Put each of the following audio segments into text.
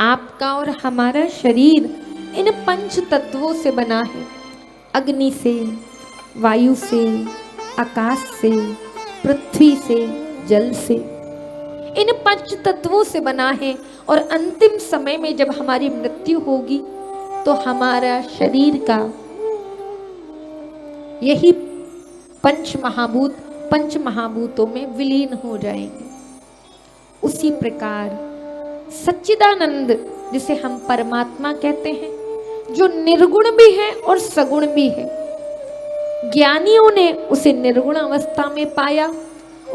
आपका और हमारा शरीर इन पंच तत्वों से बना है। अग्नि से, वायु से, आकाश से, पृथ्वी से, जल से, इन पंच तत्वों से बना है। और अंतिम समय में जब हमारी मृत्यु होगी तो हमारा शरीर का यही पंच महाभूतों में विलीन हो जाएंगे। उसी प्रकार सच्चिदानंद, जिसे हम परमात्मा कहते हैं, जो निर्गुण भी है और सगुण भी है, ज्ञानियों ने उसे निर्गुण अवस्था में पाया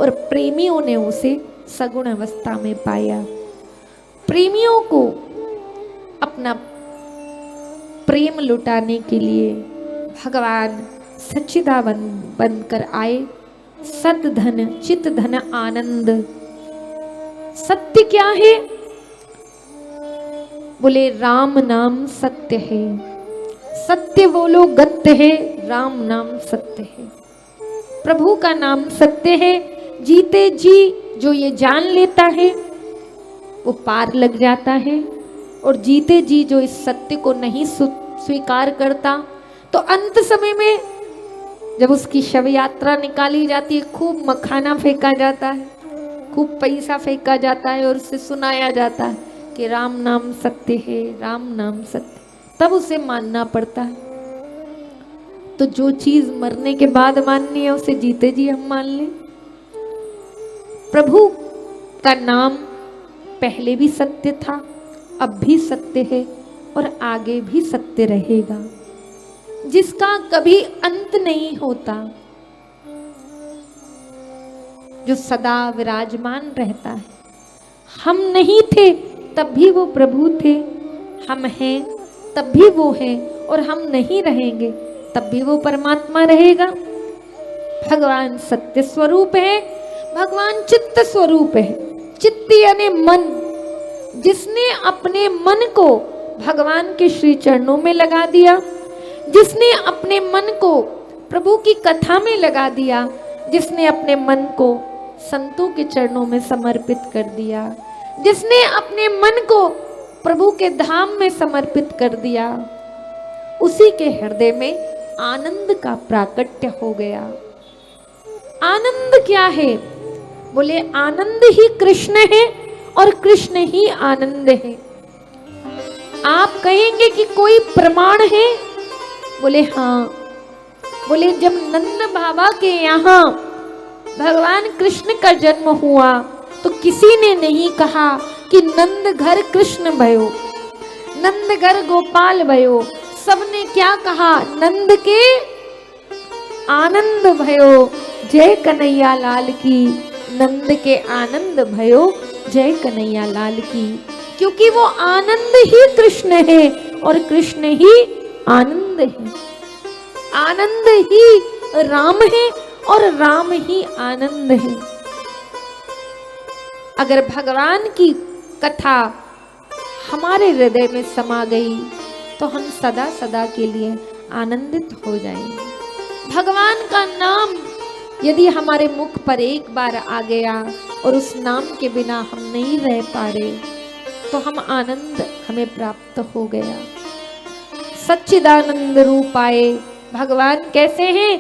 और प्रेमियों ने उसे सगुण अवस्था में पाया। प्रेमियों को अपना प्रेम लुटाने के लिए भगवान सच्चिदानंद बनकर आए। सत धन चित धन आनंद। सत्य क्या है? बोले राम नाम सत्य है। सत्य बोलो गत्य है, राम नाम सत्य है। प्रभु का नाम सत्य है। जीते जी जो ये जान लेता है वो पार लग जाता है, और जीते जी जो इस सत्य को नहीं स्वीकार करता तो अंत समय में जब उसकी शव यात्रा निकाली जाती है, खूब मखाना फेंका जाता है, खूब पैसा फेंका जाता है और उसे सुनाया जाता है कि राम नाम सत्य है, राम नाम सत्य, तब उसे मानना पड़ता है। तो जो चीज मरने के बाद माननी है उसे जीते जी हम मान लें। प्रभु का नाम पहले भी सत्य था, अब भी सत्य है और आगे भी सत्य रहेगा, जिसका कभी अंत नहीं होता, जो सदा विराजमान रहता है। हम नहीं थे तब भी वो प्रभु थे, हम हैं तब भी वो हैं, और हम नहीं रहेंगे तब भी वो परमात्मा रहेगा। भगवान सत्य स्वरूप है, भगवान चित्त स्वरूप है। चित्त यानी मन। जिसने अपने मन को भगवान के श्री चरणों में लगा दिया, जिसने अपने मन को प्रभु की कथा में लगा दिया, जिसने अपने मन को संतों के चरणों में समर्पित कर दिया, जिसने अपने मन को प्रभु के धाम में समर्पित कर दिया, उसी के हृदय में आनंद का प्राकट्य हो गया। आनंद क्या है? बोले आनंद ही कृष्ण है और कृष्ण ही आनंद है। आप कहेंगे कि कोई प्रमाण है? बोले हाँ। बोले जब नंद बाबा के यहाँ भगवान कृष्ण का जन्म हुआ तो किसी ने नहीं कहा कि नंद घर कृष्ण भयो, नंद घर गोपाल भयो। सबने क्या कहा? नंद के आनंद भयो, जय कन्हैया लाल की। नंद के आनंद भयो, जय कन्हैया लाल की। क्योंकि वो आनंद ही कृष्ण है और कृष्ण ही आनंद है। आनंद ही राम है और राम ही आनंद है। अगर भगवान की कथा हमारे हृदय में समा गई तो हम सदा सदा के लिए आनंदित हो जाएंगे। भगवान का नाम यदि हमारे मुख पर एक बार आ गया और उस नाम के बिना हम नहीं रह पा रहे तो हम आनंद हमें प्राप्त हो गया। सच्चिदानंद रूप आए। भगवान कैसे हैं?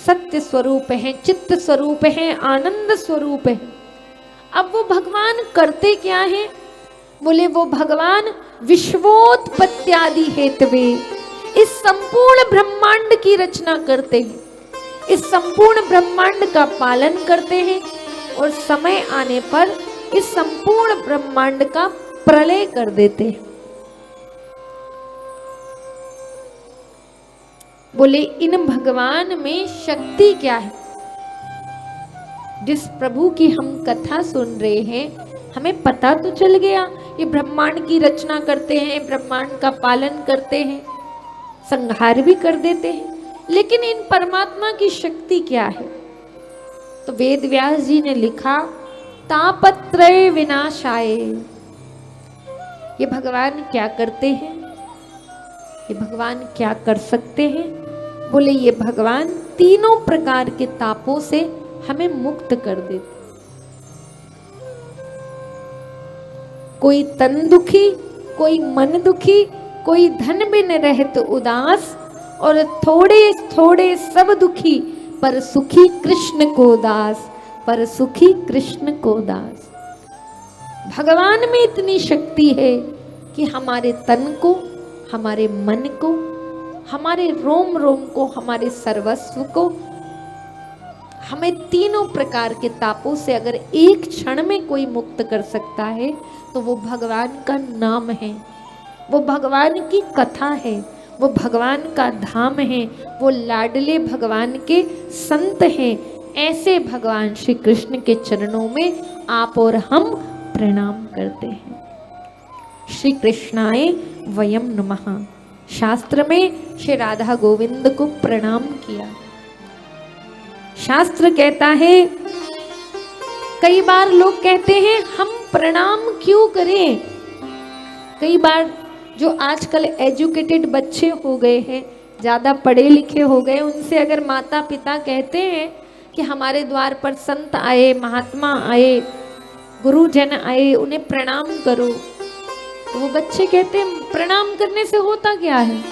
सत्य स्वरूप हैं, चित्त स्वरूप हैं, आनंद स्वरूप हैं। अब वो भगवान करते क्या हैं? बोले वो भगवान विश्वोत्पत्त्यादि हेतवे, इस संपूर्ण ब्रह्मांड की रचना करते हैं, इस संपूर्ण ब्रह्मांड का पालन करते हैं और समय आने पर इस संपूर्ण ब्रह्मांड का प्रलय कर देते हैं। बोले इन भगवान में शक्ति क्या है? जिस प्रभु की हम कथा सुन रहे हैं हमें पता तो चल गया ये ब्रह्मांड की रचना करते हैं, ब्रह्मांड का पालन करते हैं, संहार भी कर देते हैं, लेकिन इन परमात्मा की शक्ति क्या है? तो वेद व्यास जी ने लिखा तापत्रय विनाशाय। ये भगवान क्या करते हैं? ये भगवान क्या कर सकते हैं? बोले ये भगवान तीनों प्रकार के तापों से हमें मुक्त कर देते। कोई तन दुखी, कोई मन दुखी, कोई धन बिन रहत उदास, और थोड़े थोड़े सब दुखी, पर सुखी कृष्ण को दास, पर सुखी कृष्ण को दास। भगवान में इतनी शक्ति है कि हमारे तन को, हमारे मन को, हमारे रोम रोम को, हमारे सर्वस्व को, हमें तीनों प्रकार के तापों से अगर एक क्षण में कोई मुक्त कर सकता है तो वो भगवान का नाम है, वो भगवान की कथा है, वो भगवान का धाम है, वो लाडले भगवान के संत हैं। ऐसे भगवान श्री कृष्ण के चरणों में आप और हम प्रणाम करते हैं। श्री कृष्णाय वयम नमः। शास्त्र में श्री राधा गोविंद को प्रणाम किया। शास्त्र कहता है, कई बार लोग कहते हैं हम प्रणाम क्यों करें। कई बार जो आजकल एजुकेटेड बच्चे हो गए हैं, ज़्यादा पढ़े लिखे हो गए, उनसे अगर माता पिता कहते हैं कि हमारे द्वार पर संत आए, महात्मा आए, गुरुजन आए, उन्हें प्रणाम करो, तो वो बच्चे कहते हैं प्रणाम करने से होता क्या है।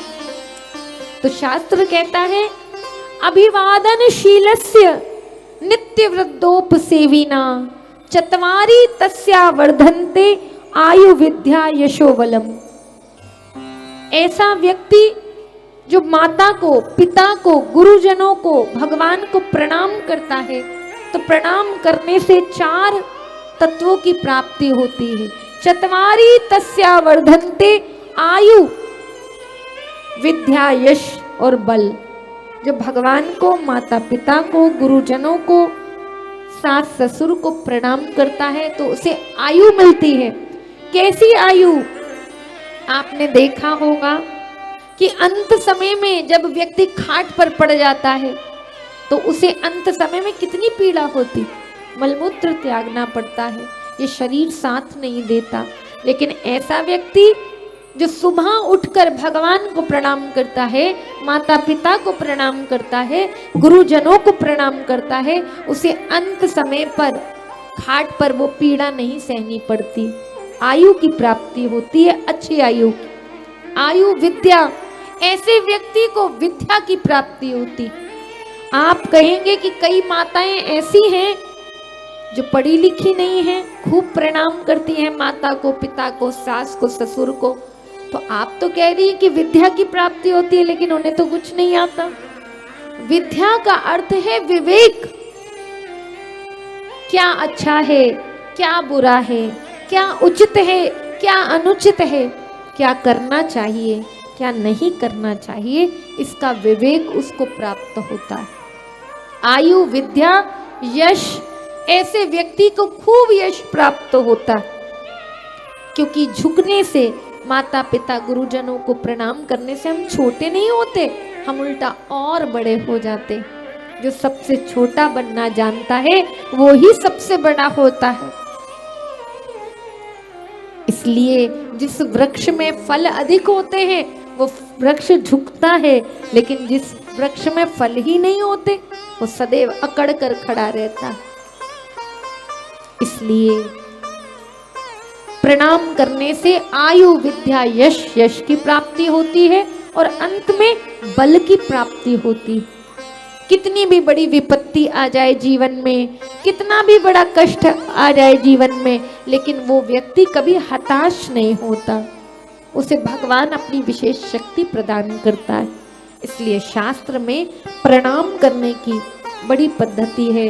तो शास्त्र कहता है, अभिवादनशीलस्य नित्यवृद्धोपसेविना चत्वारि तस्या वर्धन्ते आयु विद्या यशो बलम। ऐसा व्यक्ति जो माता को, पिता को, गुरुजनों को, भगवान को प्रणाम करता है तो प्रणाम करने से 4 तत्वों की प्राप्ति होती है। चत्वारि तस्या वर्धन्ते आयु विद्या यश और बल। जो भगवान को, माता पिता को, गुरुजनों को, सास ससुर को प्रणाम करता है तो उसे आयु मिलती है। कैसी आयु? आपने देखा होगा कि अंत समय में जब व्यक्ति खाट पर पड़ जाता है तो उसे अंत समय में कितनी पीड़ा होती, मलमूत्र त्यागना पड़ता है, ये शरीर साथ नहीं देता। लेकिन ऐसा व्यक्ति जो सुबह उठकर भगवान को प्रणाम करता है, माता पिता को प्रणाम करता है, गुरुजनों को प्रणाम करता है, उसे अंत समय पर खाट पर वो पीड़ा नहीं सहनी पड़ती, आयु की प्राप्ति होती है, अच्छी आयु की। आयु विद्या, ऐसे व्यक्ति को विद्या की प्राप्ति होती। आप कहेंगे कि कई माताएं ऐसी हैं जो पढ़ी लिखी नहीं हैं, खूब प्रणाम करती हैं माता को, पिता को, सास को, ससुर को, तो आप तो कह रही है कि विद्या की प्राप्ति होती है, लेकिन उन्हें तो कुछ नहीं आता। विद्या का अर्थ है विवेक। क्या अच्छा है, क्या बुरा है, क्या उचित है, क्या अनुचित है, क्या करना चाहिए, क्या नहीं करना चाहिए, इसका विवेक उसको प्राप्त होता है। आयु विद्या यश, ऐसे व्यक्ति को खूब यश प्राप्त होता है, क्योंकि झुकने से, माता पिता गुरुजनों को प्रणाम करने से हम छोटे नहीं होते, हम उल्टा और बड़े हो जाते। जो सबसे छोटा बनना जानता है वो ही सबसे बड़ा होता है। इसलिए जिस वृक्ष में फल अधिक होते हैं वो वृक्ष झुकता है, लेकिन जिस वृक्ष में फल ही नहीं होते वो सदैव अकड़ कर खड़ा रहता है। इसलिए प्रणाम करने से आयु विद्या यश, यश की प्राप्ति होती है और अंत में बल की प्राप्ति होती। कितनी भी बड़ी विपत्ति आ जाए जीवन में, कितना भी बड़ा कष्ट आ जाए जीवन में, लेकिन वो व्यक्ति कभी हताश नहीं होता, उसे भगवान अपनी विशेष शक्ति प्रदान करता है। इसलिए शास्त्र में प्रणाम करने की बड़ी पद्धति है।